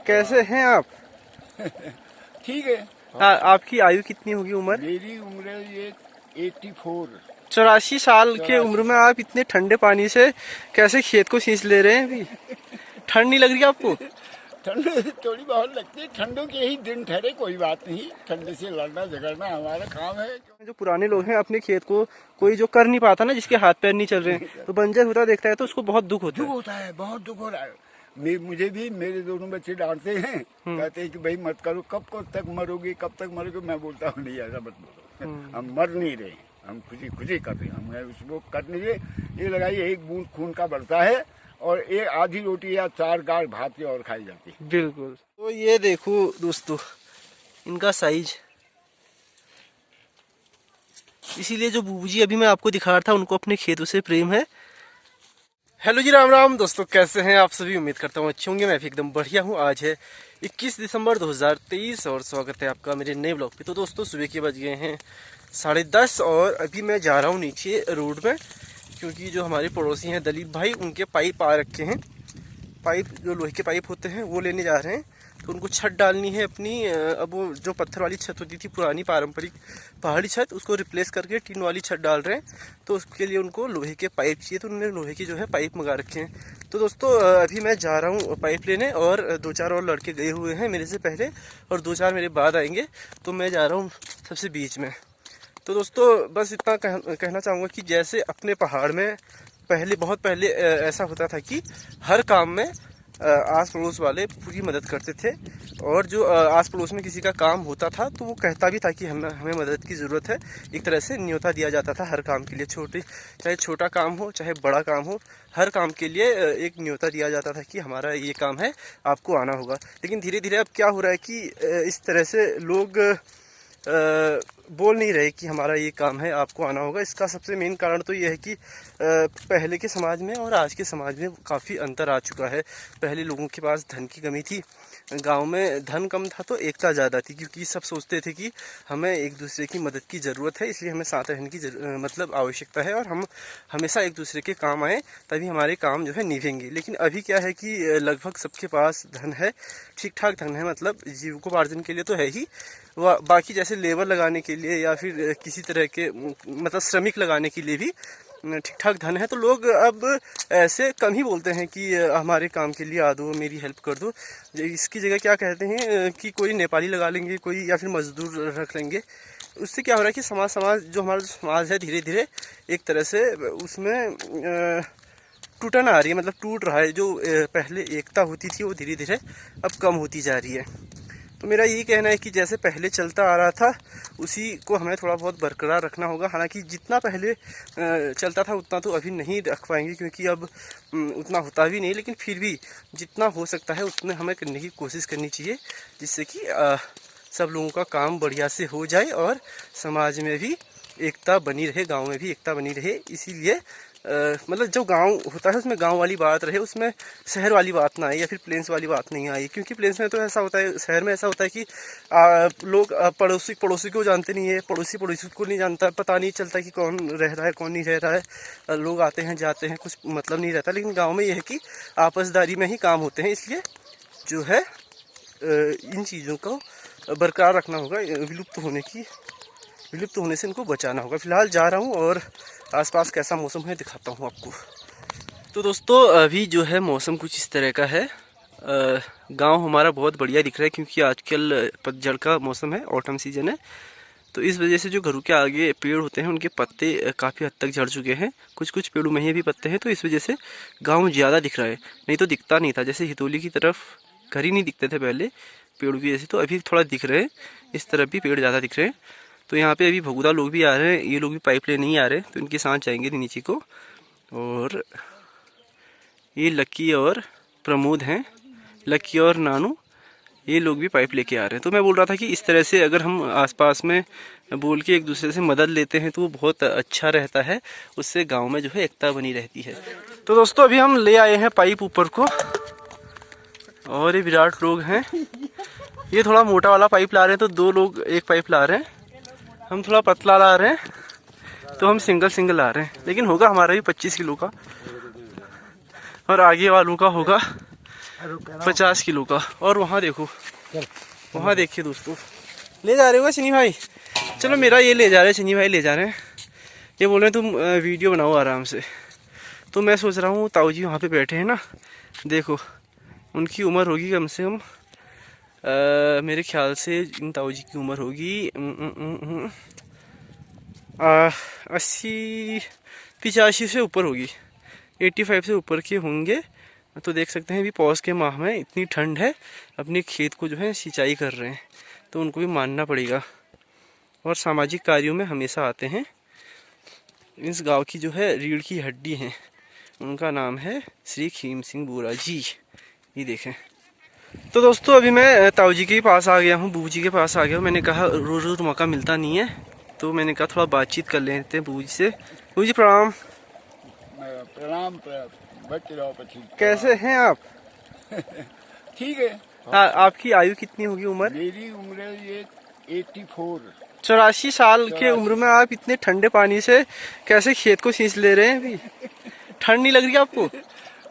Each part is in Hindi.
कैसे हैं आप? ठीक है। आपकी आयु कितनी होगी उम्र? मेरी उम्र ये 84। 84 साल के उम्र में आप इतने ठंडे पानी से कैसे खेत को सींच ले रहे हैं? अभी ठंड नहीं लग रही आपको? ठंड थोड़ी बहुत लगती है, ठंडों के ही दिन ठहरे, कोई बात नहीं। ठंड से लड़ना झगड़ना हमारा काम है। जो पुराने लोग हैं अपने खेत को कोई जो कर नहीं पाता ना, जिसके हाथ पैर नहीं चल रहे हैं, तो बंजर होता देखता है तो उसको बहुत दुख होता है। बहुत दुख हो रहा है। मुझे भी मेरे दोनों बच्चे डांटते हैं, कहते हैं कि भाई मत करो, कब तक मरोगे, कब तक मरोगे। मैं बोलता हूँ नहीं, ऐसा मत बोलो, हम मर नहीं रहे, हम खुशी खुशी कर रहे हैं। हम उसको कर नहीं रहे। ये लगाइए, एक बूंद खून का बढ़ता है और एक आधी रोटी या 4 गांठ भात की और खाई जाती है। बिल्कुल। तो ये देखो दोस्तों, इनका साइज, इसीलिए जो बूबू जी अभी मैं आपको दिखा रहा था, उनको अपने खेतों से प्रेम है। हेलो जी, राम राम दोस्तों, कैसे हैं आप सभी? उम्मीद करता हूँ अच्छे होंगे। मैं भी एकदम बढ़िया हूँ। आज है 21 दिसंबर 2023 और स्वागत है आपका मेरे नए ब्लॉग पे। तो दोस्तों, सुबह के बज गए हैं 10:30 और अभी मैं जा रहा हूँ नीचे रोड में, क्योंकि जो हमारे पड़ोसी हैं दलीप भाई, उनके पाइप आ रखे हैं। पाइप जो लोहे के पाइप होते हैं वो लेने जा रहे हैं, तो उनको छत डालनी है अपनी। अब वो जो पत्थर वाली छत होती थी, पुरानी पारंपरिक पहाड़ी छत, उसको रिप्लेस करके टीन वाली छत डाल रहे हैं। तो उसके लिए उनको लोहे के पाइप चाहिए, तो उन्होंने लोहे की जो है पाइप मंगा रखे हैं। तो दोस्तों, अभी मैं जा रहा हूँ पाइप लेने, और 2-4 और लड़के गए हुए हैं मेरे से पहले, और 2-4 मेरे बाद आएंगे। तो मैं जा रहा हूँ सबसे बीच में। तो दोस्तों, बस इतना कहना चाहूँगा कि जैसे अपने पहाड़ में बहुत पहले ऐसा होता था कि हर काम में आस पड़ोस वाले पूरी मदद करते थे, और जो आस पड़ोस में किसी का काम होता था तो वो कहता भी था कि हमें मदद की ज़रूरत है। एक तरह से न्योता दिया जाता था हर काम के लिए, चाहे छोटा काम हो चाहे बड़ा काम हो, हर काम के लिए एक न्योता दिया जाता था कि हमारा ये काम है, आपको आना होगा। लेकिन धीरे धीरे अब क्या हो रहा है कि इस तरह से लोग बोल नहीं रहे कि हमारा ये काम है, आपको आना होगा। इसका सबसे मेन कारण तो ये है कि पहले के समाज में और आज के समाज में काफ़ी अंतर आ चुका है। पहले लोगों के पास धन की कमी थी, गांव में धन कम था तो एकता ज़्यादा थी, क्योंकि सब सोचते थे कि हमें एक दूसरे की मदद की ज़रूरत है, इसलिए हमें साथ रहने की मतलब आवश्यकता है, और हम हमेशा एक दूसरे के काम आएँ, तभी हमारे काम जो है निभेंगे। लेकिन अभी क्या है कि लगभग सबके पास धन है, ठीक ठाक धन है, मतलब जीविकोपार्जन के लिए तो है ही, बाकी जैसे लेबर लगाने के लिए या फिर किसी तरह के मतलब श्रमिक लगाने के लिए भी ठीक ठाक धन है। तो लोग अब ऐसे कम ही बोलते हैं कि हमारे काम के लिए आ दो, मेरी हेल्प कर दो। इसकी जगह क्या कहते हैं कि कोई नेपाली लगा लेंगे, कोई या फिर मजदूर रख लेंगे। उससे क्या हो रहा है कि समाज जो हमारा समाज है, धीरे धीरे एक तरह से उसमें टूटन आ रही है, मतलब टूट रहा है। जो पहले एकता होती थी वो धीरे धीरे अब कम होती जा रही है। तो मेरा यही कहना है कि जैसे पहले चलता आ रहा था, उसी को हमें थोड़ा बहुत बरकरार रखना होगा। हालांकि जितना पहले चलता था उतना तो अभी नहीं रख पाएंगे, क्योंकि अब उतना होता भी नहीं, लेकिन फिर भी जितना हो सकता है उतने हमें करने की कोशिश करनी चाहिए, जिससे कि सब लोगों का काम बढ़िया से हो जाए और समाज में भी एकता बनी रहे, गाँव में भी एकता बनी रहे। इसीलिए मतलब जो गांव होता है उसमें गांव वाली बात रहे, उसमें शहर वाली बात ना आए, या फिर प्लेन्स वाली बात नहीं आई। क्योंकि प्लेन्स में तो ऐसा होता है, शहर में ऐसा होता है कि लोग पड़ोसी को जानते नहीं है, पड़ोसी को नहीं जानता, पता नहीं चलता कि कौन रह रहा है कौन नहीं रह रहा है। लोग आते हैं जाते हैं, कुछ मतलब नहीं रहता। लेकिन गाँव में यह है कि आपसदारी में ही काम होते हैं, इसलिए जो है इन चीज़ों को बरकरार रखना होगा, विलुप्त होने से इनको बचाना होगा। फिलहाल जा रहा हूँ और आसपास कैसा मौसम है दिखाता हूँ आपको। तो दोस्तों, अभी जो है मौसम कुछ इस तरह का है। गांव हमारा बहुत बढ़िया दिख रहा है, क्योंकि आजकल पतझड़ का मौसम है, ऑटम सीजन है। तो इस वजह से जो घरों के आगे पेड़ होते हैं उनके पत्ते काफ़ी हद तक झड़ चुके हैं। कुछ पेड़ों में ही भी पत्ते हैं, तो इस वजह से गाँव ज़्यादा दिख रहा है, नहीं तो दिखता नहीं था। जैसे हितोली की तरफ घर ही नहीं दिखते थे पहले पेड़ों की वजह से, तो अभी थोड़ा दिख रहे हैं। इस तरफ भी पेड़ ज़्यादा दिख रहे हैं। तो यहाँ पे अभी भगुदा लोग भी आ रहे हैं, ये लोग भी पाइप लेने नहीं आ रहे, तो इनके साथ जाएंगे नीचे को। और ये लक्की और प्रमोद हैं, लक्की और नानू, ये लोग भी पाइप लेके आ रहे हैं। तो मैं बोल रहा था कि इस तरह से अगर हम आसपास में बोल के एक दूसरे से मदद लेते हैं तो वो बहुत अच्छा रहता है, उससे गाँव में जो है एकता बनी रहती है। तो दोस्तों, अभी हम ले आए हैं पाइप ऊपर को, और ये विराट लोग हैं, ये थोड़ा मोटा वाला पाइप ला रहे हैं, तो 2 लोग एक पाइप ला रहे हैं। हम थोड़ा पतला ला रहे हैं, तो हम सिंगल ला रहे हैं। लेकिन होगा हमारा भी 25 किलो का, और आगे वालों का होगा 50 किलो का। और वहाँ देखो, वहाँ देखिए दोस्तों, ले जा रहे हो शनि भाई? चलो मेरा ये ले जा रहे हैं, शनि भाई ले जा रहे हैं। ये बोल रहे हैं तुम वीडियो बनाओ आराम से। तो मैं सोच रहा हूँ ताऊ जी वहाँ पे बैठे हैं ना, देखो उनकी उम्र होगी कम से कम मेरे ख्याल से इन ताऊ जी की उम्र होगी 80-85 से ऊपर होगी, 85 से ऊपर के होंगे। तो देख सकते हैं अभी पौष के माह में इतनी ठंड है, अपने खेत को जो है सिंचाई कर रहे हैं, तो उनको भी मानना पड़ेगा। और सामाजिक कार्यों में हमेशा आते हैं। इस गांव की जो है रीढ़ की हड्डी हैं, उनका नाम है श्री खीम सिंह बोरा जी। ये देखें। तो दोस्तों अभी मैं ताऊ जी के पास आ गया हूँ, बूबू जी के पास आ गया हूँ। मैंने कहा रोज रोज मौका मिलता नहीं है, तो मैंने कहा थोड़ा बातचीत कर लेते हैं बूबू जी से। बूबू जी प्रणाम। प्रणाम। बच रहो पची। कैसे हैं आप? ठीक है। आपकी आयु कितनी होगी उम्र? मेरी उम्र ये 84। 84 साल के उम्र में आप इतने ठंडे पानी से कैसे खेत को सींच ले रहे हैं? अभी ठंड नहीं लग रही आपको?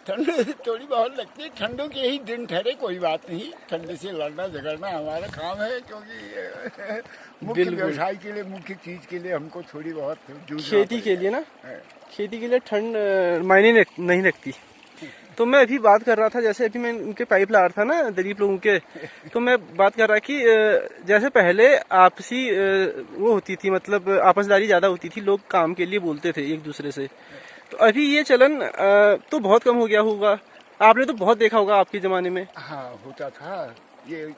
ठंड थोड़ी बहुत लगती है, ठंडों के ही दिन ठहरे, कोई बात नहीं। ठंड से लड़ना झगड़ना हमारा काम है, क्योंकि मुख्य व्यवसाय के लिए, मुख्य चीज के लिए हमको थोड़ी बहुत खेती के लिए ना, खेती के लिए ठंड मायने नहीं रखती। तो मैं अभी बात कर रहा था, जैसे अभी मैं उनके पाइप ला रहा था ना गरीब लोगों के, तो मैं बात कर रहा कि जैसे पहले आपसी वो होती थी, मतलब आपसदारी ज्यादा होती थी, लोग काम के लिए बोलते थे एक दूसरे से। तो अभी ये चलन तो बहुत कम हो गया होगा, आपने तो बहुत देखा होगा आपके जमाने में। हाँ होता था, ये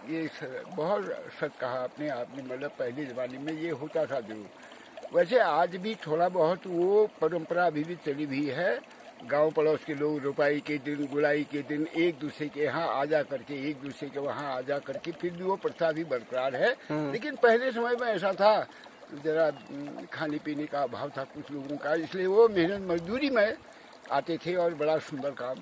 बहुत सच कहा आपने। मतलब पहले जमाने में ये होता था जरूर। वैसे आज भी थोड़ा बहुत वो परंपरा अभी भी चली हुई है। गांव पड़ोस के लोग रोपाई के दिन, गुलाई के दिन एक दूसरे के यहाँ आ जा करके, एक दूसरे के वहाँ आ जा करके, फिर भी वो प्रथा भी बरकरार है। लेकिन पहले समय में ऐसा था, जरा खाने पीने का अभाव था कुछ लोगों का, इसलिए वो मेहनत मजदूरी में आते थे और बड़ा सुंदर काम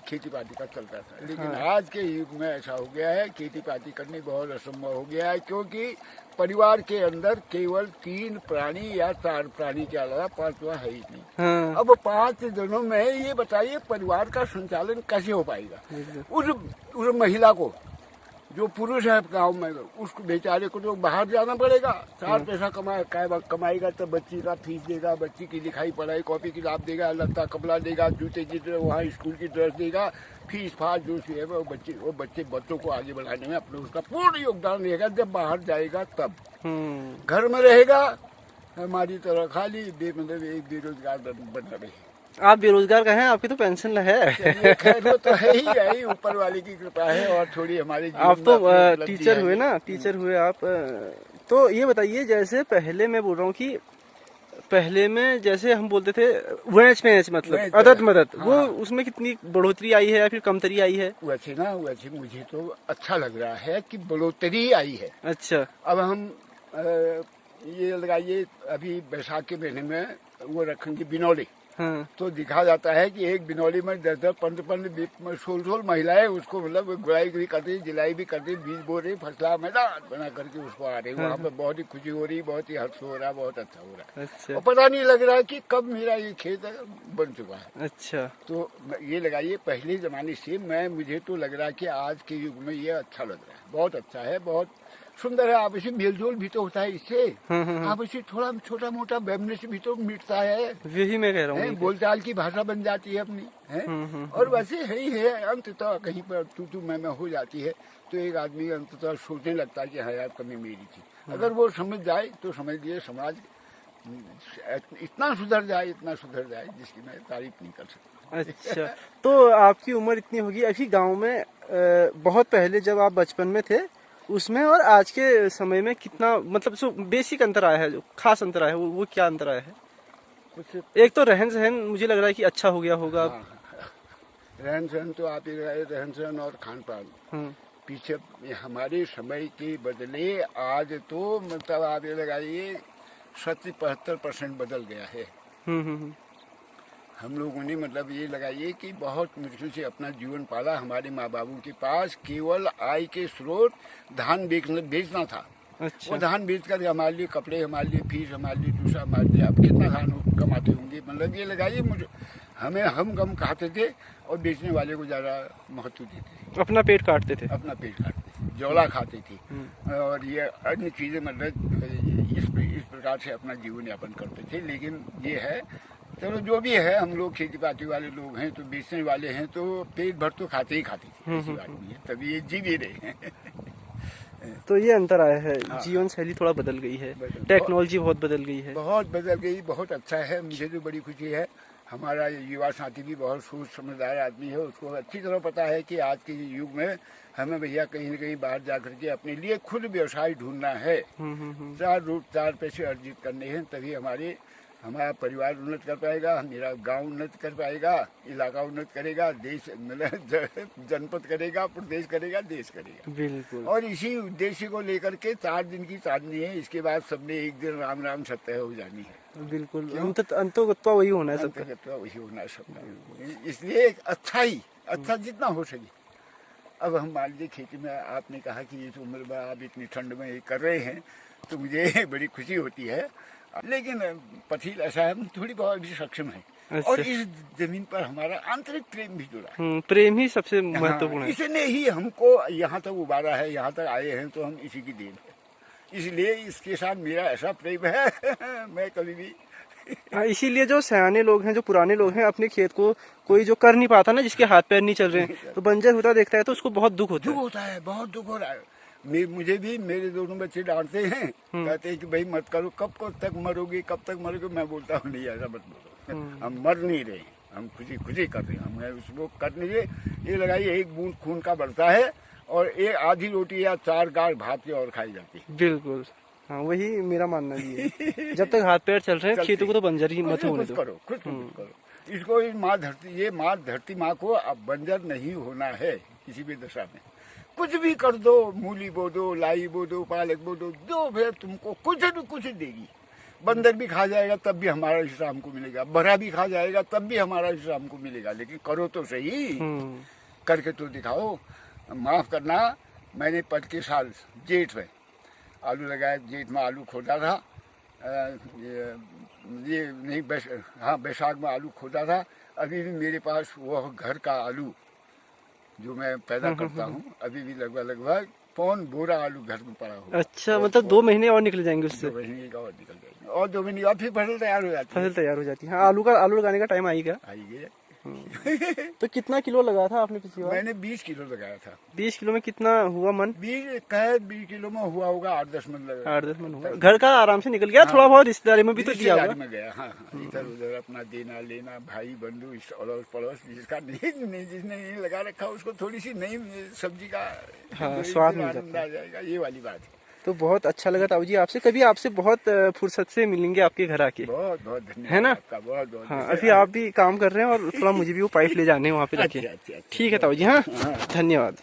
खेती बाड़ी का चलता था। लेकिन आज के युग में ऐसा हो गया है, खेती बाड़ी करनी बहुत असंभव हो गया है, क्योंकि परिवार के अंदर केवल 3 प्राणी या 4 प्राणी के अलावा 5वां है ही नहीं। अब 5 जनों में ये बताइए परिवार का संचालन कैसे हो पाएगा? उस महिला को, जो पुरुष है गांव में, उसको बेचारे को तो बाहर जाना पड़ेगा, 4 पैसा कमाएगा तब बच्ची का फीस देगा, बच्ची की लिखाई पढ़ाई कॉपी किताब देगा, लत्ता कपड़ा देगा, जूते जितने वहाँ स्कूल की ड्रेस देगा, फीस फास जो है वो बच्चों को आगे बढ़ाने में अपने उसका पूर्ण योगदान रहेगा। जब बाहर जाएगा तब घर में रहेगा हमारी तरह खाली मतलब एक बेरोजगार बन रहे। आप बेरोजगार का हैं, आपकी तो पेंशन है। खैर वो तो है ही ऊपर वाले की कृपा है, और थोड़ी हमारे आप तो टीचर हुए ना, टीचर हुए आप। तो ये बताइए, जैसे पहले मैं बोल रहा हूँ कि पहले में जैसे हम बोलते थे वेच मतलब अदद मदद, वो उसमें कितनी बढ़ोतरी आई है या फिर कमतरी आई है? वैसे मुझे तो अच्छा लग रहा है कि बढ़ोतरी आई है। अच्छा, अब हम ये लगाइए, अभी बैसाख के महीने में वो रखेंगे बिनौली। हाँ। तो दिखा जाता है कि एक बिनौली में 10-10, 15-15, 16 महिलाएं उसको मतलब गुड़ाई भी करती, जिलाई भी करती, बीज बो रही, फसला मैदान बना करके उसको आ रही। वहाँ पे बहुत ही खुशी हो रही, बहुत ही हर्ष हो रहा, बहुत अच्छा हो रहा है। अच्छा। और पता नहीं लग रहा है कि कब मेरा ये खेत बन चुका है। अच्छा, तो ये लगाइए, पहले जमाने से मुझे तो लग रहा है कि आज के युग में ये अच्छा लग रहा है, बहुत अच्छा है, बहुत सुंदर है। आपसी मेलजोल भी तो होता है इससे, आपसी थोड़ा छोटा मोटा व्यवहार से भी तो मिटता है। यही मैं कह रहा हूँ, बोलचाल की भाषा बन जाती है अपनी, है। और वैसे है ही है, अंततः कहीं पर तू मैं हो जाती है, तो एक आदमी अंततः सोचने लगता है कि हाँ यार कमी मेरी थी। अगर वो समझ जाए तो समझ लिए समाज इतना सुधर जाए जिसकी मैं तारीफ नहीं कर सकता। अच्छा, तो आपकी उम्र इतनी होगी, अभी गांव में बहुत पहले जब आप बचपन में थे उसमें और आज के समय में कितना मतलब बेसिक अंतर आया है, जो खास अंतर आया है, वो क्या अंतर आया है? कुछ एक तो रहन सहन मुझे लग रहा है कि अच्छा हो गया होगा। रहन सहन तो आप रहन सहन और खान पान पीछे हमारे समय के बदले आज तो मतलब आप ये लगाइए 70-75% बदल गया है। हम लोगों ने मतलब ये लगाइए कि बहुत मुश्किल से अपना जीवन पाला। हमारे माँ बाबू के पास केवल आय के स्रोत धान बेचना था, अच्छा। वो धान बेच कर हमारे लिए कपड़े, हमारे लिए फीस, हमारे लिए दूसरा, हमारे लिए आप कितना कमाते होंगे। मतलब ये लगाइए, मुझे हमें हम कम खाते थे और बेचने वाले को ज़्यादा महत्व देते, अपना पेट काटते थे। अपना पेट काटते, जौला खाते थे और ये अन्य चीज़ें मतलब इस प्रकार से अपना जीवन यापन करते थे। लेकिन ये है, चलो जो भी है, हम लोग खेती बाड़ी वाले लोग हैं तो बेचने वाले हैं तो पेट भर तो खाते ही खाते थे, ऐसी बात नहीं है, तभी ये जी भी रहे हैं। तो ये अंतर आया है, हाँ। जीवन शैली थोड़ा बदल गई है, बदल- टेक्नोलॉजी बहुत बदल गई है। बहुत बदल गई, बहुत अच्छा है, मुझे तो बड़ी खुशी है। हमारा युवा साथी भी बहुत सोच समझदार आदमी है, उसको अच्छी तरह पता है कि आज के युग में हमें भैया कहीं न कहीं बाहर जा करके अपने लिए खुद व्यवसाय ढूंढना है। चार पैसे अर्जित करने हैं, तभी हमारा परिवार उन्नत कर पाएगा, मेरा गांव उन्नत कर पाएगा, इलाका उन्नत करेगा, देश मतलब जनपद करेगा, प्रदेश करेगा, देश करेगा। बिल्कुल। और इसी उद्देश्य को लेकर के 4 दिन की चांदनी है, इसके बाद सबने एक दिन राम राम सत्य हो जानी है। बिल्कुल, अंततः वही होना है सबका। अंततः वही होना है सबका। इसलिए एक अच्छा जितना हो सके। अब हम मान लीजिए खेती में, आपने कहा कि ये तो उम्र में आप इतनी ठंड में ये कर रहे हैं तो मुझे बड़ी खुशी होती है, लेकिन पथिल ऐसा है, हम थोड़ी बहुत भी सक्षम है। अच्छा। और इस जमीन पर हमारा आंतरिक प्रेम भी जुड़ा है। प्रेम ही सबसे महत्वपूर्ण है। इसने ही हमको यहाँ तक उबारा है, यहाँ तक आए हैं तो हम इसी की देन है। इसलिए इसके साथ मेरा ऐसा प्रेम है मैं कभी भी इसीलिए जो सयाने लोग हैं, जो पुराने लोग हैं, अपने खेत को कोई जो कर नहीं पाता ना, जिसके हाथ पैर नहीं चल रहे हैं, तो बंजर होता देखता है तो उसको बहुत दुख होता है। बहुत दुख हो रहा है। मुझे भी मेरे दोनों बच्चे डांटते हैं, कहते हैं कि भाई मत करो, कब तक मरोगे, कब तक मरोगे। मैं बोलता हूँ नहीं, ऐसा मत बोलो, हम मर नहीं रहे, हम खुशी कर रहे हैं, हम उसको करने के ये लगाइए, एक बूंद खून का बढ़ता है और एक आधी रोटी या 4 गाढ़ भात की और खाई जाती है। बिल्कुल, हाँ, वही मेरा मानना भी है। जब तक हाथ पैर चल रहे हैं, खेतों को तो बंजर ही मत होने दो। करो, खुद करो इसको। ये माँ धरती माँ को अब बंजर नहीं होना है किसी भी दशा में। कुछ भी कर दो, मूली बो दो, लाई बो दो, पालक बो दो, जो भी तुमको कुछ न कुछ देगी। बंदर भी खा जाएगा तब भी हमारा हिस्सा हमको मिलेगा, बरा भी खा जाएगा तब भी हमारा हिस्सा हमको मिलेगा। लेकिन करो तो सही, करके तो दिखाओ। माफ करना, मैंने पट के साल जेठ में आलू लगाया, जेठ में आलू खोदा था, ये नहीं बैसाख में आलू खोदा था। अभी भी मेरे पास वह घर का आलू जो मैं पैदा करता हूँ, अभी भी लगभग 5 बोरा आलू घर में पड़ा हुआ। अच्छा, मतलब 2 महीने और निकल जाएंगे उससे। 2 महीने का और निकल जाएंगे, और 2 महीने बाद फिर फसल तैयार हो जाती है। फसल तैयार हो जाती है। हाँ, आलू लगाने का टाइम आएगा। आइए। तो कितना किलो लगाया था आपने पिछली बार? मैंने 20 किलो लगाया था। 20 किलो में कितना हुआ मन? 20 किलो में हुआ होगा 8-10 मन लगा। 8-10 मन हुआ। घर का आराम से निकल गया। हाँ, थोड़ा बहुत रिश्तेदारी में भी तो दिया होगा। में गया, हाँ, इधर उधर अपना देना लेना, भाई बंधु अड़ोस पड़ोस, जिसका नहीं जिसने नहीं लगा रखा उसको थोड़ी सी नई सब्जी का स्वाद मिल आनंद आ जाएगा, ये वाली बात है। तो बहुत अच्छा लगा ताऊ जी आपसे। कभी आपसे बहुत फुर्सत से मिलेंगे आपके घर आके। बहुत धन्यवाद, है ना? आपका बहुत बहुत। हाँ, अभी आप भी काम कर रहे हैं और थोड़ा मुझे भी वो पाइप ले जाने हैं वहाँ पे जाके। ठीक है ताऊ जी, हाँ, धन्यवाद।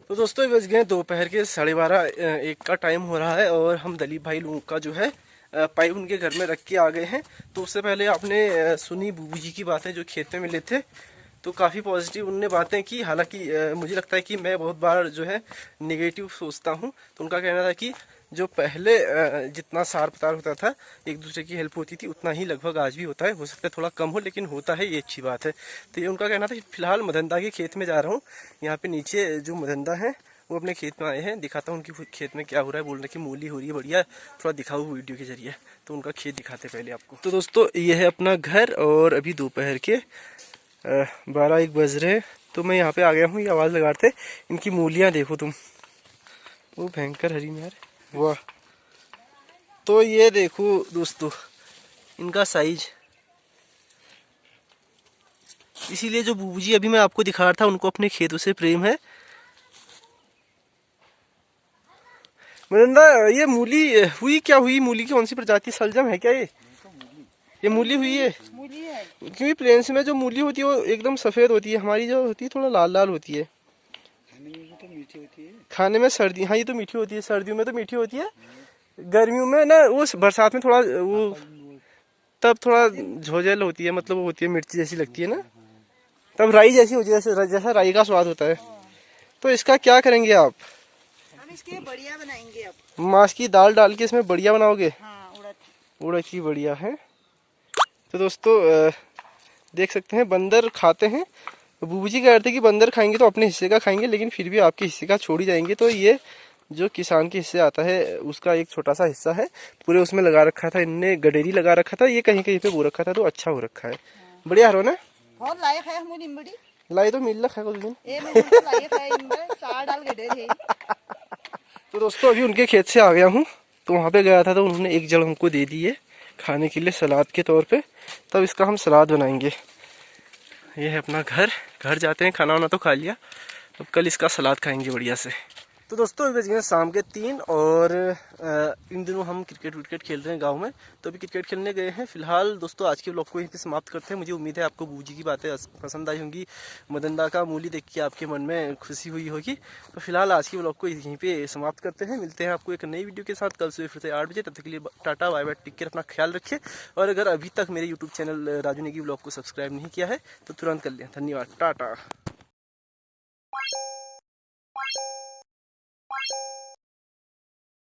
तो दोस्तों, बज गए दोपहर के 12:30 का टाइम हो रहा है और हम दलीप भाई लोगों का जो है पाइप उनके घर में रख के आ गए हैं। तो उससे पहले आपने सुनी बूबू जी की बातें जो खेत में मिले थे, तो काफ़ी पॉजिटिव उनने बातें की। हालांकि मुझे लगता है कि मैं बहुत बार जो है नेगेटिव सोचता हूं। तो उनका कहना था कि जो पहले जितना सार पतार होता था, एक दूसरे की हेल्प होती थी, उतना ही लगभग आज भी होता है। हो सकता है थोड़ा कम हो, लेकिन होता है, ये अच्छी बात है। तो ये उनका कहना था कि फिलहाल मदनदा के खेत में जा रहा हूँ। यहाँ पे नीचे जो मदनदा है वो अपने खेत में आए हैं। दिखाता हूँ उनकी खेत में क्या हो रहा है। बोल रहे कि मूली हो रही है बढ़िया, थोड़ा दिखाऊँ वीडियो के जरिए। तो उनका खेत दिखाते पहले आपको। तो दोस्तों, ये है अपना घर और अभी दोपहर के 12-1 बज रहे। तो मैं यहाँ पे आ गया हूँ, ये आवाज़ लगाते। इनकी मूलियाँ देखो तुम, वो भयंकर हरी में यार, वाह। तो ये देखो दोस्तों इनका साइज। इसीलिए जो बूबू जी अभी मैं आपको दिखा रहा था, उनको अपने खेतों से प्रेम है। मदनदा, ये मूली हुई क्या हुई? मूली की कौन सी प्रजाति? सलजम है क्या ये मूली हुई है? मूली है। क्योंकि प्लेन्स में जो मूली होती है वो एकदम सफेद होती है, हमारी जो होती है थोड़ा लाल लाल होती है। खाने में तो मीठी होती है। खाने में सर्दी, हाँ, ये तो मीठी होती है, सर्दियों में तो मीठी होती है। गर्मियों में ना, वो बरसात में थोड़ा वो तब थोड़ा झोझल होती है, मतलब वो होती है मिर्ची जैसी लगती है ना, तब राई जैसी होती है, जैसा राई का स्वाद होता है। तो इसका क्या करेंगे आप? इसके बढ़िया बनाएंगे अब। मांस की दाल डाल के इसमें बढ़िया बनाओगे? हाँ, उड़द की बढ़िया है। तो दोस्तों देख सकते हैं बंदर खाते हैं। बूबू जी कह रहे थे कि बंदर खाएंगे तो अपने हिस्से का खाएंगे, लेकिन फिर भी आपके हिस्से का छोड़ ही जाएंगे। तो ये जो किसान के हिस्से आता है उसका एक छोटा सा हिस्सा है, पूरे उसमें लगा रखा था इनने, गडेरी लगा रखा था, ये कहीं कहीं पे बो रखा था, तो अच्छा हो रखा है। बढ़िया हरो ना, बहुत लायक है हम निम्बड़ी। लाई तो मिल रखा है कुछ दिन। ए मैं तो लायक है इनमें 4 डाल गए थे। तो दोस्तों अभी उनके खेत से आ गया हूँ, तो वहाँ पे गया था तो उन्होंने एक जड़ हमको दे दी है खाने के लिए सलाद के तौर पे। तब इसका हम सलाद बनाएंगे। ये है अपना घर, घर जाते हैं, खाना वाना तो खा लिया, अब कल इसका सलाद खाएंगे बढ़िया से। तो दोस्तों अभी बज गए शाम के 3 और इन दिनों हम क्रिकेट खेल रहे हैं गांव में, तो अभी क्रिकेट खेलने गए हैं। फिलहाल दोस्तों आज के व्लॉग को यहीं पे समाप्त करते हैं। मुझे उम्मीद है आपको बूजी की बातें पसंद आई होंगी, मदनदा का मूली देख के आपके मन में खुशी हुई होगी। तो फिलहाल आज के व्लॉग को यहीं पे समाप्त करते हैं। मिलते हैं आपको एक नई वीडियो के साथ कल सुबह फिर से 8 बजे। तब तक के लिए ta ta bye bye, take care, अपना ख्याल रखिए। और अगर अभी तक मेरे YouTube channel Raju Negi vlog को सब्सक्राइब नहीं किया है तो तुरंत कर लें। धन्यवाद, टाटा।